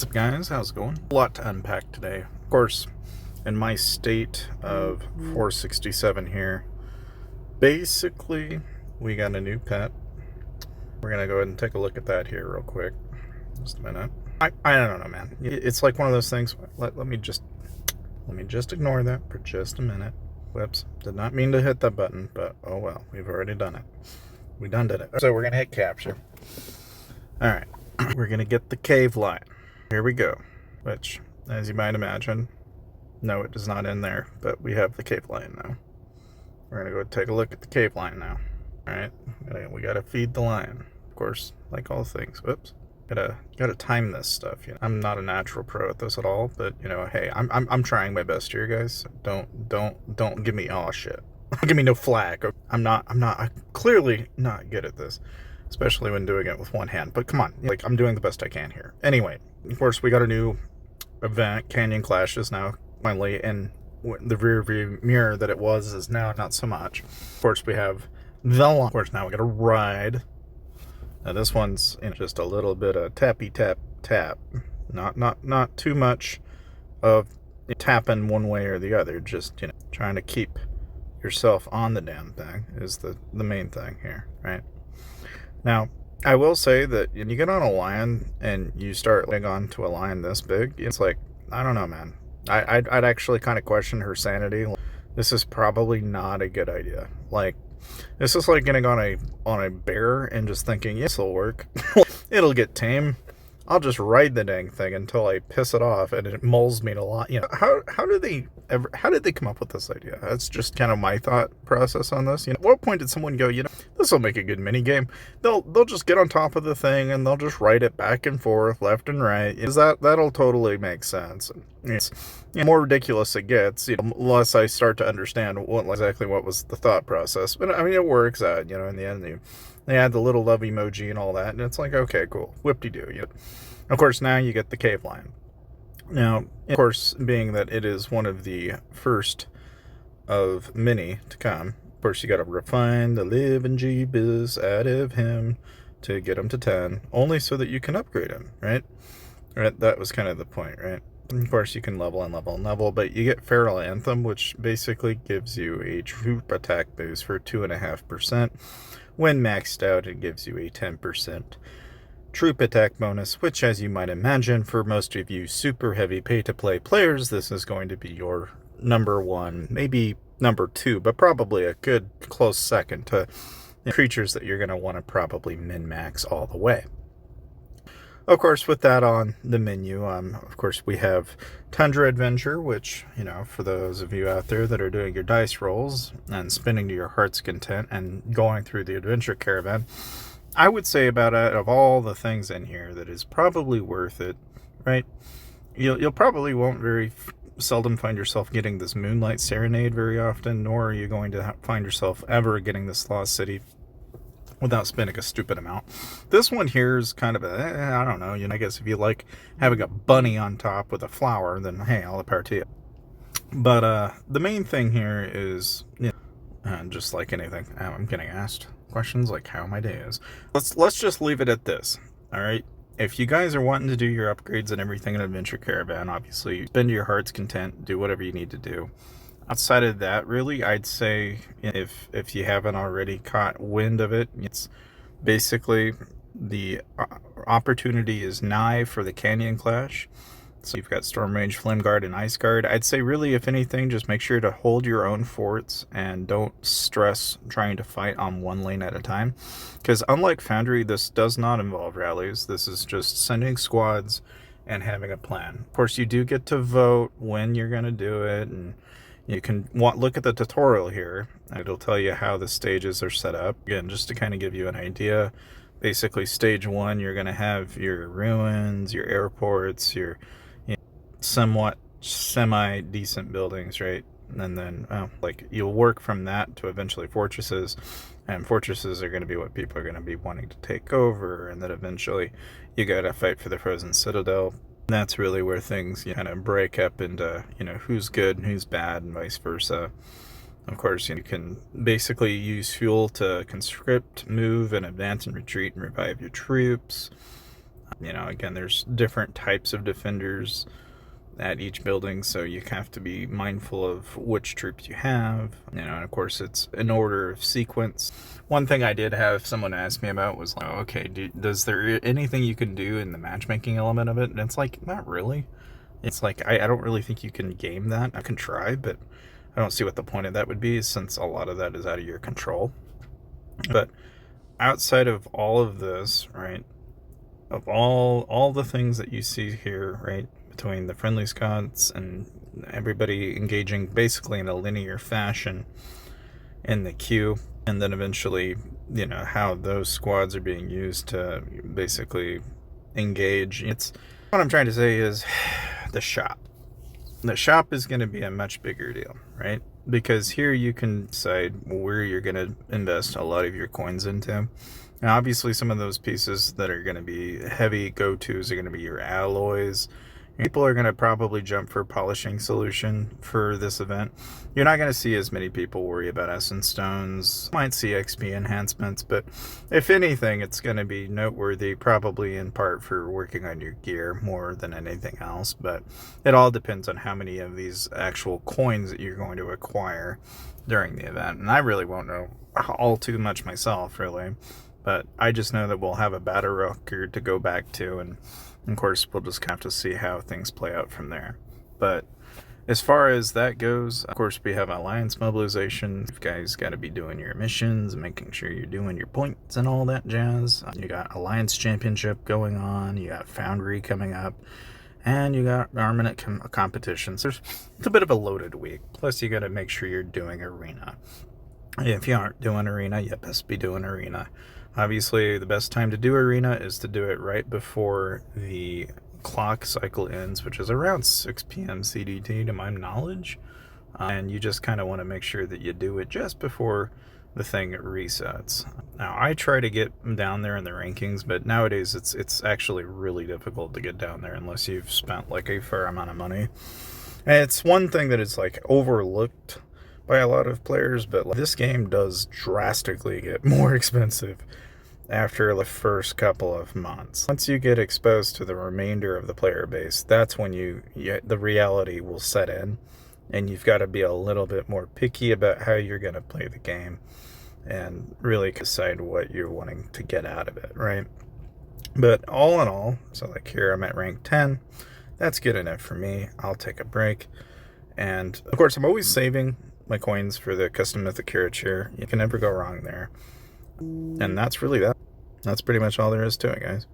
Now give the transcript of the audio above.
What's up, guys? How's it going? A lot to unpack today. Of course, in my state of 467 here, basically, we got a new pet. We're gonna go ahead and take a look at that here real quick. Just a minute. I don't know, man. It's like one of those things. Let me just ignore that for just a minute. Whoops. Did not mean to hit that button, but oh well. We've already done it. We done did it. So we're gonna hit capture. All right. We're gonna get the cave line. Here we go, which, as you might imagine, no, it is not in there, but we have the cave line now. We're going to go take a look at the cave line now. All right, we got to feed the lion, of course, like all things. Whoops, gotta time this stuff. You know, I'm not a natural pro at this at all, but you know, hey, I'm trying my best here, guys. Don't give me shit. Give me no flack. I'm clearly not good at this, especially when doing it with one hand. But come on, like I'm doing the best I can here. Anyway. Of course, we got a new event. Canyon Clashes now finally in the rear view mirror that it was is now not so much. Of course, we have the line. Of course, now we got a ride. Now this one's just a little bit of tappy tap tap. Not too much of tapping one way or the other. Just trying to keep yourself on the damn thing is the main thing here, right? Now, I will say that when you get on a lion and you start laying on to a lion this big, it's like, I don't know, man. I'd actually kind of question her sanity. This is probably not a good idea. Like, this is like getting on a bear and just thinking, yes, it'll work. It'll get tame. I'll just ride the dang thing until I piss it off and it mauls me to lot. How did they come up with this idea? That's just kind of my thought process on this. At what point did someone go, this will make a good mini game? They'll just get on top of the thing and they'll just ride it back and forth, left and right. That'll totally make sense. It's the more ridiculous it gets, unless I start to understand exactly what was the thought process. But I mean, it works out. In the end, they add the little love emoji and all that, and it's like, okay, cool, whip-de-doo. Of course, now you get the cave lion. Now, of course, being that it is one of the first of many to come, of course, you got to refine the living jeebus out of him to get him to 10, only so that you can upgrade him, right? Right, that was kind of the point, right? Of course, you can level and level and level, but you get Feral Anthem, which basically gives you a troop attack boost for 2.5%. When maxed out, it gives you a 10% troop attack bonus, which, as you might imagine, for most of you super heavy pay-to-play players, this is going to be your number one, maybe number two, but probably a good close second to creatures that you're going to want to probably min-max all the way. Of course, with that on the menu, of course, we have Tundra Adventure, which, for those of you out there that are doing your dice rolls and spinning to your heart's content and going through the adventure caravan, I would say about out of all the things in here that is probably worth it, right? You'll probably won't very seldom find yourself getting this Moonlight Serenade very often, nor are you going to find yourself ever getting this Lost City without spending a stupid amount. This one here is kind of I don't know, I guess if you like having a bunny on top with a flower, then hey, all the power to you. But the main thing here is, just like anything, I'm getting asked questions like how my day is. Let's just leave it at this, all right? If you guys are wanting to do your upgrades and everything in Adventure Caravan, obviously, spend to your heart's content, do whatever you need to do. Outside of that, really, I'd say if you haven't already caught wind of it, it's basically the opportunity is nigh for the Canyon Clash. So you've got Storm Range, Flame Guard, and Ice Guard. I'd say really, if anything, just make sure to hold your own forts and don't stress trying to fight on one lane at a time. Because unlike Foundry, this does not involve rallies. This is just sending squads and having a plan. Of course, you do get to vote when you're going to do it, and you can look at the tutorial here. It'll tell you how the stages are set up. Again, just to kind of give you an idea. Basically, stage 1, you're going to have your ruins, your airports, your somewhat semi-decent buildings, right? And then, you'll work from that to eventually fortresses. And fortresses are going to be what people are going to be wanting to take over. And then eventually, you got to fight for the Frozen Citadel. That's really where things kind of break up into, who's good and who's bad and vice versa. Of course, you can basically use fuel to conscript, move, and advance and retreat and revive your troops. You know, again, there's different types of defenders at each building, so you have to be mindful of which troops you have. You know, and of course, it's an order of sequence. One thing I did have someone ask me about was like, okay, does there anything you can do in the matchmaking element of it? And it's like, not really. It's like, I don't really think you can game that. I can try, but I don't see what the point of that would be, since a lot of that is out of your control. But outside of all of this, right, of all the things that you see here, right, between the friendly squads and everybody engaging basically in a linear fashion in the queue, and then eventually, you know, how those squads are being used to basically engage. It's what I'm trying to say is the shop. The shop is going to be a much bigger deal, right? Because here you can decide where you're going to invest a lot of your coins into. Now, obviously, some of those pieces that are going to be heavy go-tos are going to be your alloys. People are going to probably jump for polishing solution for this event. You're not going to see as many people worry about essence stones. Might see XP enhancements, but if anything, it's going to be noteworthy, probably in part for working on your gear more than anything else. But it all depends on how many of these actual coins that you're going to acquire during the event. And I really won't know all too much myself, really. But I just know that we'll have a battle record to go back to, and of course, we'll just have to see how things play out from there. But as far as that goes, of course, we have alliance mobilization. You guys got to be doing your missions, making sure you're doing your points and all that jazz. You got alliance championship going on. You got foundry coming up. And you got armament competitions. It's a bit of a loaded week. Plus, you got to make sure you're doing arena. If you aren't doing arena, you best be doing arena. Obviously, the best time to do arena is to do it right before the clock cycle ends, which is around 6 p.m. CDT to my knowledge. And you just kind of want to make sure that you do it just before the thing resets. Now, I try to get down there in the rankings, but nowadays it's actually really difficult to get down there unless you've spent like a fair amount of money. And it's one thing that is like overlooked by a lot of players, but this game does drastically get more expensive after the first couple of months. Once you get exposed to the remainder of the player base, that's when the reality will set in, and you've got to be a little bit more picky about how you're going to play the game and really decide what you're wanting to get out of it, right? But all in all, so like here I'm at rank 10. That's good enough for me. I'll take a break. And of course, I'm always saving my coins for the custom mythic carrot chair. You can never go wrong there. And that's really that. That's pretty much all there is to it, guys.